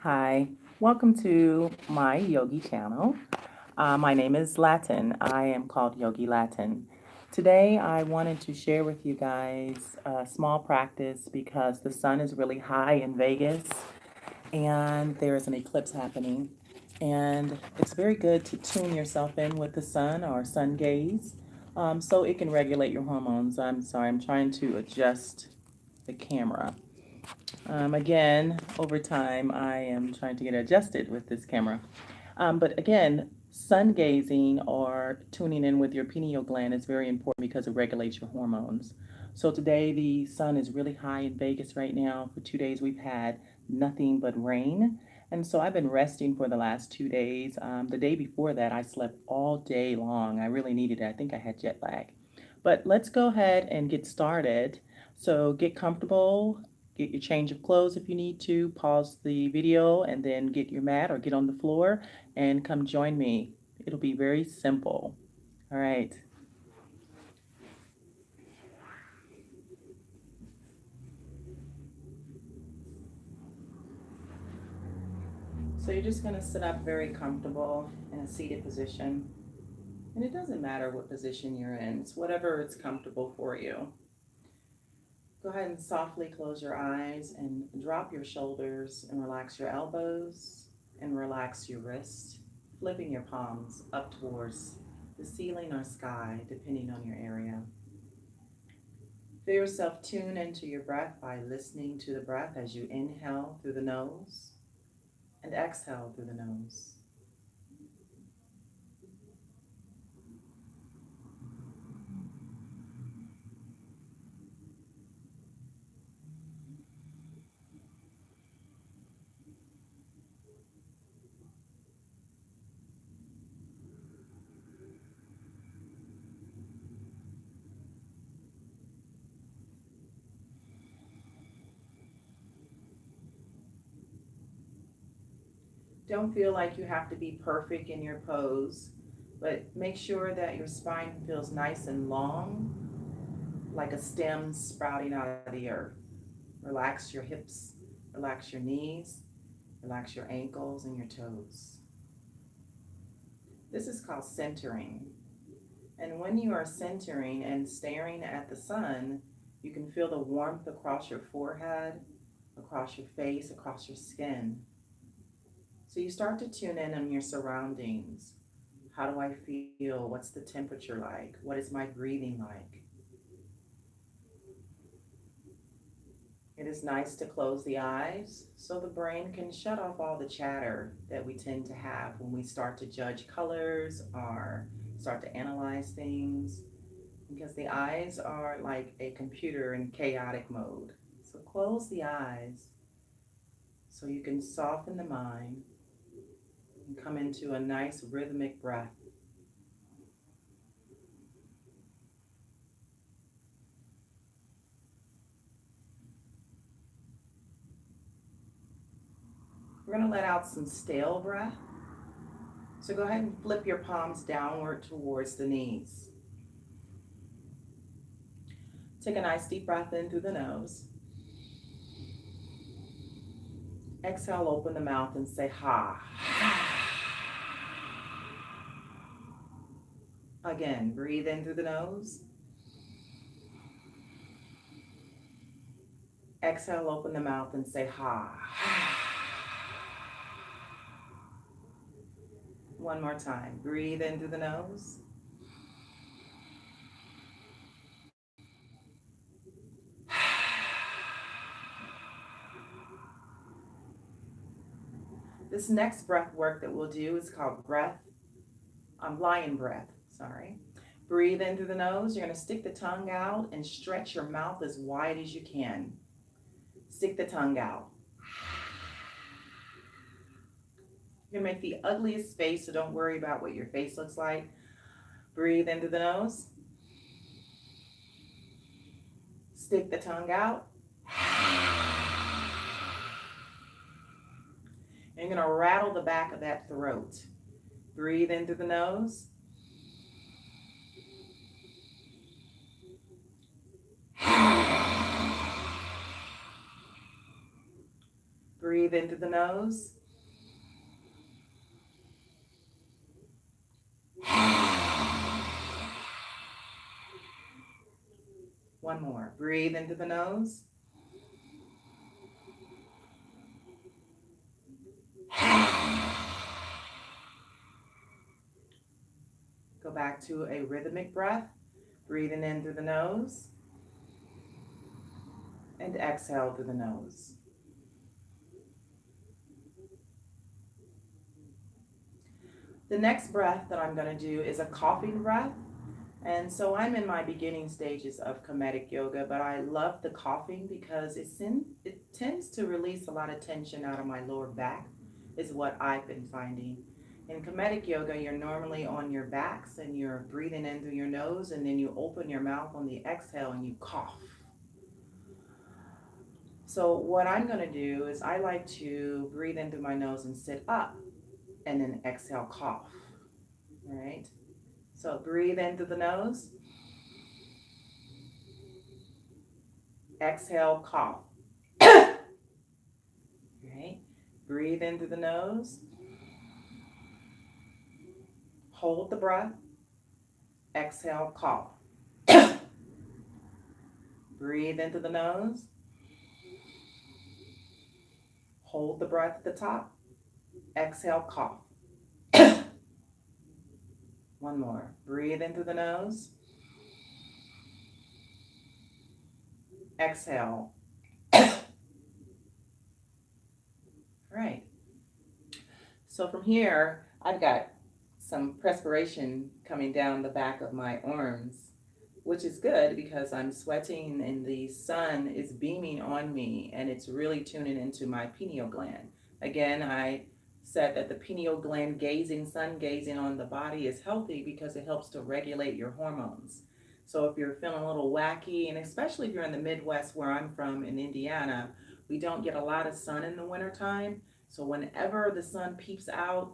Hi, welcome to my yogi channel. My name is Latin. I am called Yogi Latin. Today, I wanted to share with you guys a small practice because the sun is really high in Vegas and there is an eclipse happening. And it's very good to tune yourself in with the sun or sun gaze so it can regulate your hormones. I'm sorry, I'm trying to adjust the camera. Again, over time, I am trying to get adjusted with this camera. But again, sun gazing or tuning in with your pineal gland is very important because it regulates your hormones. So today, the sun is really high in Vegas right now. For 2 days, we've had nothing but rain. And so I've been resting for the last 2 days. The day before that, I slept all day long. I really needed it. I think I had jet lag. But let's go ahead and get started. So get comfortable, get your change of clothes if you need to, pause the video, and then get your mat or get on the floor and come join me. It'll be very simple. All right. So you're just going to sit up very comfortable in a seated position. And it doesn't matter what position you're in, it's whatever it's comfortable for you. Go ahead and softly close your eyes and drop your shoulders and relax your elbows and relax your wrists, flipping your palms up towards the ceiling or sky, depending on your area. Feel yourself tune into your breath by listening to the breath as you inhale through the nose and exhale through the nose. Don't feel like you have to be perfect in your pose, but make sure that your spine feels nice and long, like a stem sprouting out of the earth. Relax your hips, relax your knees, relax your ankles and your toes. This is called centering. And when you are centering and staring at the sun, you can feel the warmth across your forehead, across your face, across your skin. So you start to tune in on your surroundings. How do I feel? What's the temperature like? What is my breathing like? It is nice to close the eyes so the brain can shut off all the chatter that we tend to have when we start to judge colors or start to analyze things, because the eyes are like a computer in chaotic mode. So close the eyes so you can soften the mind and come into a nice rhythmic breath. We're going to let out some stale breath. So go ahead and flip your palms downward towards the knees. Take a nice deep breath in through the nose. Exhale, open the mouth and say ha. Again, breathe in through the nose. Exhale, open the mouth and say ha. One more time. Breathe in through the nose. This next breath work that we'll do is called lion breath, sorry. Breathe in through the nose. You're going to stick the tongue out and stretch your mouth as wide as you can. Stick the tongue out. You're going to make the ugliest face, so don't worry about what your face looks like. Breathe in through the nose. Stick the tongue out. And you're going to rattle the back of that throat. Breathe in through the nose. Breathe in through the nose. One more. Breathe into the nose. Go back to a rhythmic breath. Breathing in through the nose. And exhale through the nose. The next breath that I'm going to do is a coughing breath. And so I'm in my beginning stages of comedic yoga, but I love the coughing because it tends to release a lot of tension out of my lower back, is what I've been finding. In comedic yoga, you're normally on your backs and you're breathing in through your nose, and then you open your mouth on the exhale and you cough. So what I'm going to do is I like to breathe in through my nose and sit up and then exhale, cough. All right. So breathe in through the nose. Exhale, cough. All right. Breathe in through the nose. Hold the breath. Exhale, cough. Breathe into the nose. Hold the breath at the top. Exhale, cough. One more. Breathe in through the nose. Exhale. All right. So from here, I've got some perspiration coming down the back of my arms, which is good because I'm sweating and the sun is beaming on me and it's really tuning into my pineal gland. Again, I said that the pineal gland sun gazing on the body is healthy because it helps to regulate your hormones. So if you're feeling a little wacky, and especially if you're in the Midwest where I'm from in Indiana, we don't get a lot of sun in the wintertime. So whenever the sun peeps out,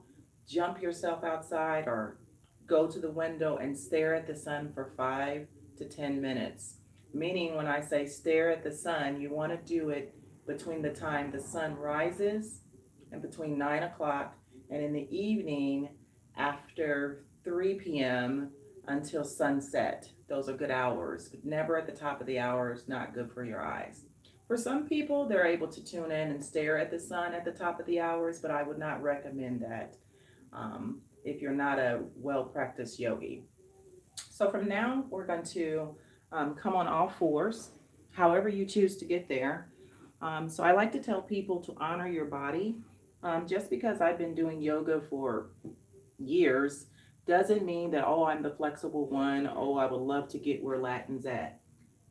jump yourself outside or go to the window and stare at the sun for 5 to 10 minutes. Meaning when I say stare at the sun, you want to do it between the time the sun rises and between 9 o'clock and in the evening after 3 p.m. until sunset. Those are good hours, but never at the top of the hour. It's not good for your eyes. For some people, they're able to tune in and stare at the sun at the top of the hours, but I would not recommend that if you're not a well-practiced yogi. So from now, we're going to come on all fours, however you choose to get there. So I like to tell people to honor your body. Just because I've been doing yoga for years doesn't mean that, oh, I'm the flexible one. Oh, I would love to get where Latin's at.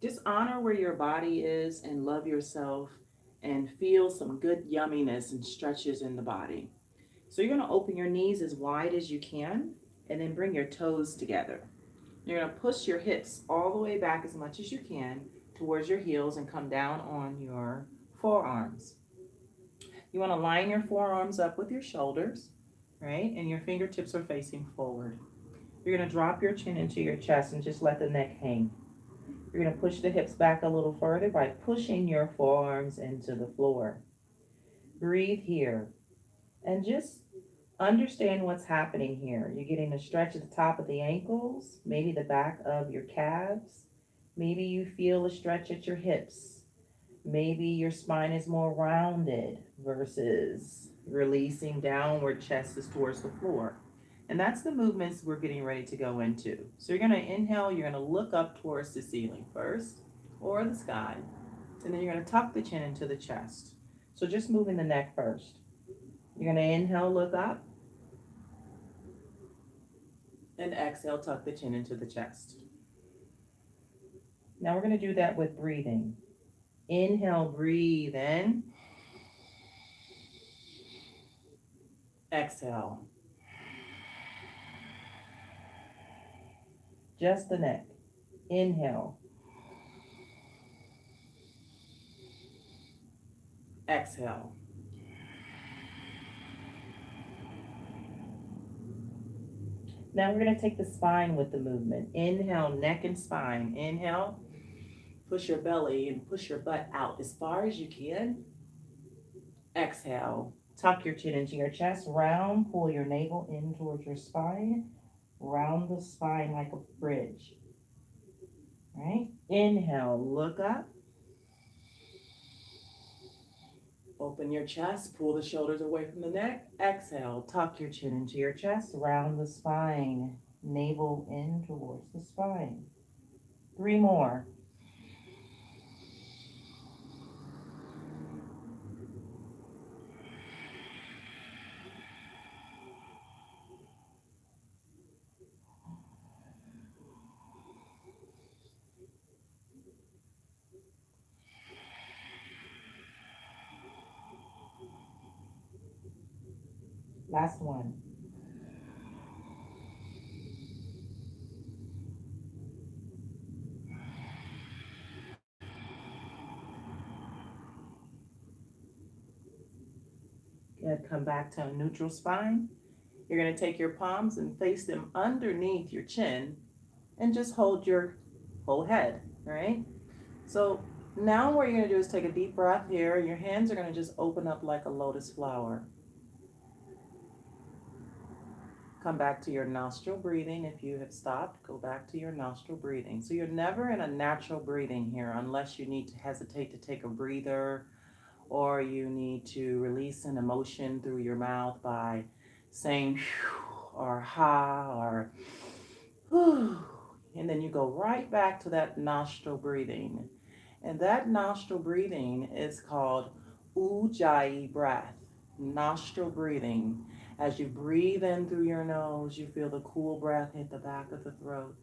Just honor where your body is and love yourself and feel some good yumminess and stretches in the body. So you're going to open your knees as wide as you can and then bring your toes together. You're going to push your hips all the way back as much as you can towards your heels and come down on your forearms. You want to line your forearms up with your shoulders, right? And your fingertips are facing forward. You're going to drop your chin into your chest and just let the neck hang. You're going to push the hips back a little further by pushing your forearms into the floor. Breathe here and just understand what's happening here. You're getting a stretch at the top of the ankles, maybe the back of your calves. Maybe you feel a stretch at your hips. Maybe your spine is more rounded versus releasing downward, chest is towards the floor. And that's the movements we're getting ready to go into. So you're going to inhale, you're going to look up towards the ceiling first, or the sky. And then you're going to tuck the chin into the chest. So just moving the neck first. You're going to inhale, look up. And exhale, tuck the chin into the chest. Now we're going to do that with breathing. Inhale, breathe in. Exhale. Just the neck. Inhale. Exhale. Now we're going to take the spine with the movement. Inhale, neck and spine. Inhale. Push your belly and push your butt out as far as you can. Exhale. Tuck your chin into your chest. Round. Pull your navel in towards your spine. Round the spine like a bridge. All right? Inhale. Look up. Open your chest. Pull the shoulders away from the neck. Exhale. Tuck your chin into your chest. Round the spine. Navel in towards the spine. 3 more. Last one. Good. Come back to a neutral spine. You're going to take your palms and place them underneath your chin and just hold your whole head. All right? So now what you're going to do is take a deep breath here. Your hands are going to just open up like a lotus flower. Come back to your nostril breathing. If you have stopped, go back to your nostril breathing. So you're never in a natural breathing here unless you need to hesitate to take a breather or you need to release an emotion through your mouth by saying or ha or and then you go right back to that nostril breathing. And that nostril breathing is called ujjayi breath, nostril breathing. As you breathe in through your nose, you feel the cool breath hit the back of the throat.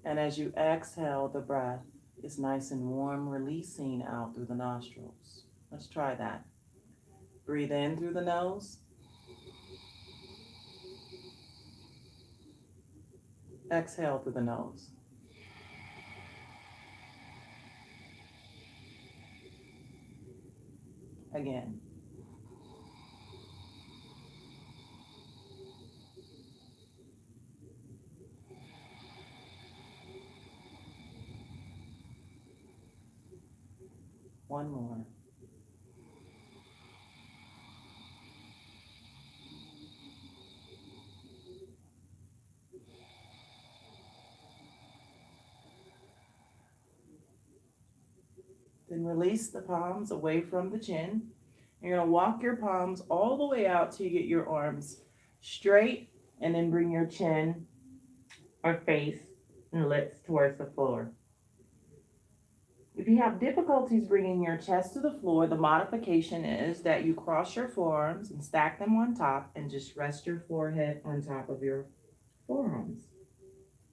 And as you exhale, the breath is nice and warm, releasing out through the nostrils. Let's try that. Breathe in through the nose. Exhale through the nose. Again. One more. Then release the palms away from the chin. You're going to walk your palms all the way out till you get your arms straight and then bring your chin or face and lips towards the floor. If you have difficulties bringing your chest to the floor, the modification is that you cross your forearms and stack them on top and just rest your forehead on top of your forearms.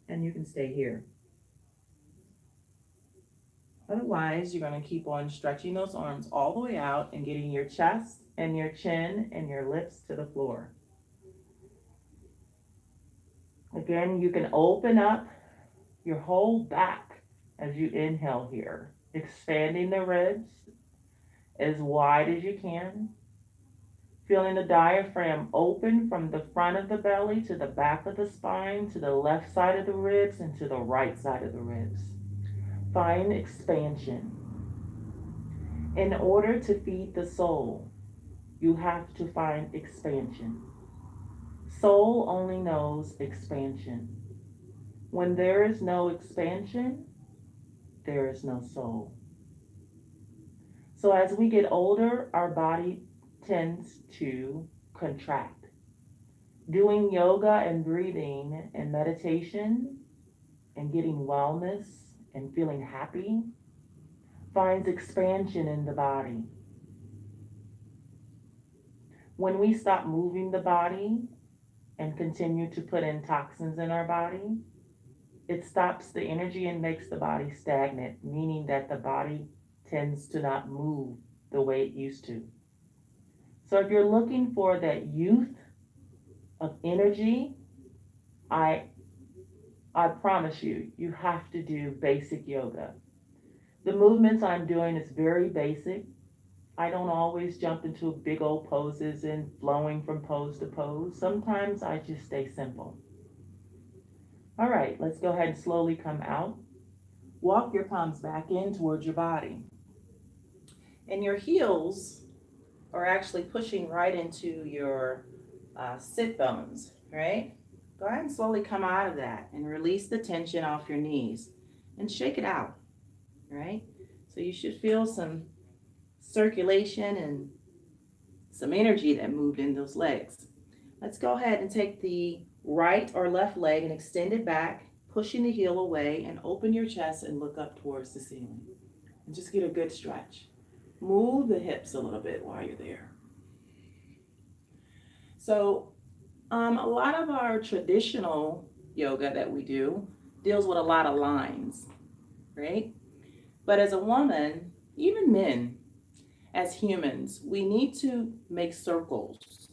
And you can stay here. Otherwise, you're going to keep on stretching those arms all the way out and getting your chest and your chin and your lips to the floor. Again, you can open up your whole back as you inhale here, expanding the ribs as wide as you can, feeling the diaphragm open from the front of the belly to the back of the spine, to the left side of the ribs, and to the right side of the ribs. Find expansion. In order to feed the soul, you have to find expansion. Soul only knows expansion. When there is no expansion, there is no soul. So as we get older, our body tends to contract. Doing yoga and breathing and meditation and getting wellness and feeling happy finds expansion in the body. When we stop moving the body and continue to put in toxins in our body, it stops the energy and makes the body stagnant, meaning that the body tends to not move the way it used to. So if you're looking for that youth of energy, I promise you, you have to do basic yoga. The movements I'm doing is very basic. I don't always jump into big old poses and flowing from pose to pose. Sometimes I just stay simple. All right, let's go ahead and slowly come out. Walk your palms back in towards your body. And your heels or actually pushing right into your sit bones, right? Go ahead and slowly come out of that and release the tension off your knees and shake it out, right? So you should feel some circulation and some energy that moved in those legs. Let's go ahead and take the right or left leg and extend it back, pushing the heel away, and open your chest and look up towards the ceiling. And just get a good stretch. Move the hips a little bit while you're there. So, a lot of our traditional yoga that we do deals with a lot of lines, right? But as a woman, even men, as humans, we need to make circles,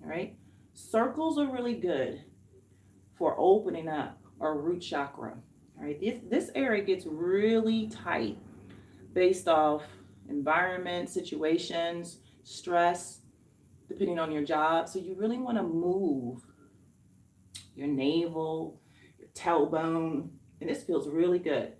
all right? Circles are really good for opening up our root chakra, all right? This area gets really tight based off environment, situations, stress, depending on your job. So you really want to move your navel, your tailbone, and this feels really good.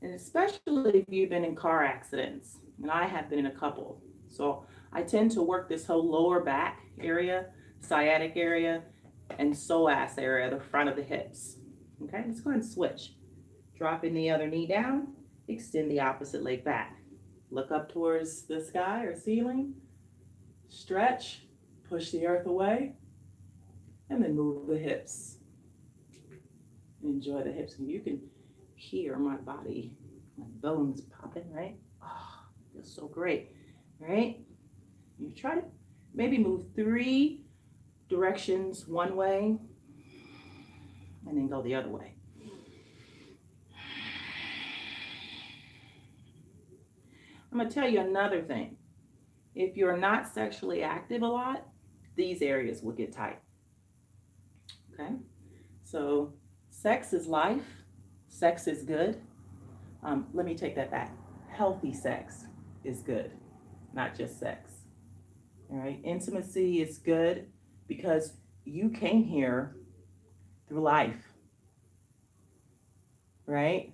And especially if you've been in car accidents, and I have been in a couple. So I tend to work this whole lower back area, sciatic area, and psoas area, the front of the hips. Okay, let's go ahead and switch. Dropping the other knee down, extend the opposite leg back. Look up towards the sky or ceiling, stretch, push the earth away, and then move the hips. Enjoy the hips. And you can hear my body, my bones popping, right? Oh, feels so great, right? You try to maybe move 3 directions one way and then go the other way. I'm going to tell you another thing. If you're not sexually active a lot, these areas will get tight. Okay? So, sex is life. Sex is good. Let me take that back. Healthy sex is good, not just sex. All right? Intimacy is good because you came here through life, right?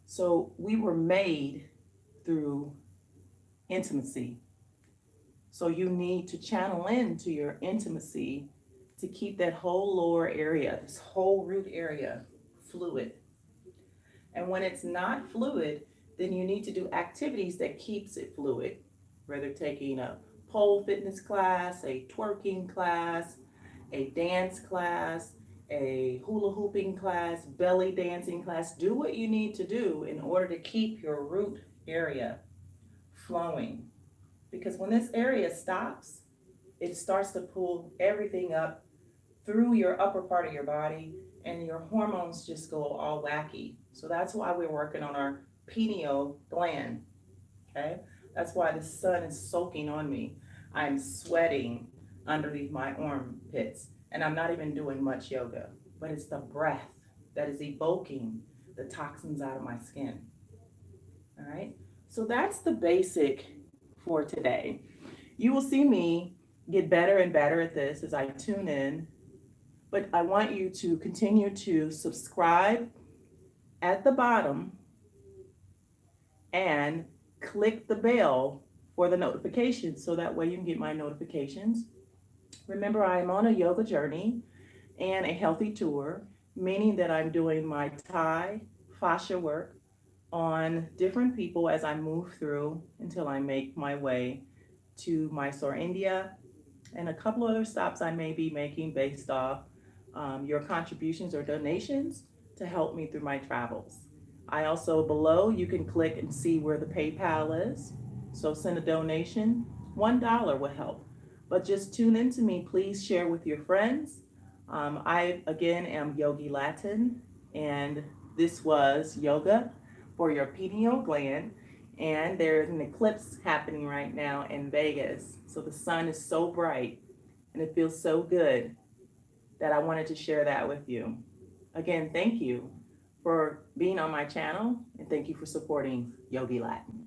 So we were made through intimacy. So you need to channel into your intimacy to keep that whole lower area, this whole root area, fluid. And when it's not fluid, then you need to do activities that keeps it fluid, whether taking a pole fitness class, a twerking class, a dance class, a hula hooping class, belly dancing class. Do what you need to do in order to keep your root area flowing. Because when this area stops, it starts to pull everything up through your upper part of your body, and your hormones just go all wacky. So that's why we're working on our pineal gland, okay? That's why the sun is soaking on me. I'm sweating underneath my armpits, and I'm not even doing much yoga, but it's the breath that is evoking the toxins out of my skin, all right? So that's the basic for today. You will see me get better and better at this as I tune in, but I want you to continue to subscribe at the bottom and click the bell for the notifications so that way you can get my notifications. Remember, I am on a yoga journey and a healthy tour, meaning that I'm doing my Tai-FaSCia work on different people as I move through until I make my way to Mysore, India, and a couple other stops I may be making based off your contributions or donations to help me through my travels. I also, below, you can click and see where the PayPal is. So send a donation. $1 will help. But just tune in to me. Please share with your friends. I, again, am Yogi Latin, and this was yoga for your pineal gland. And there's an eclipse happening right now in Vegas. So the sun is so bright and it feels so good that I wanted to share that with you. Again, thank you for being on my channel, and thank you for supporting Yogi Latin.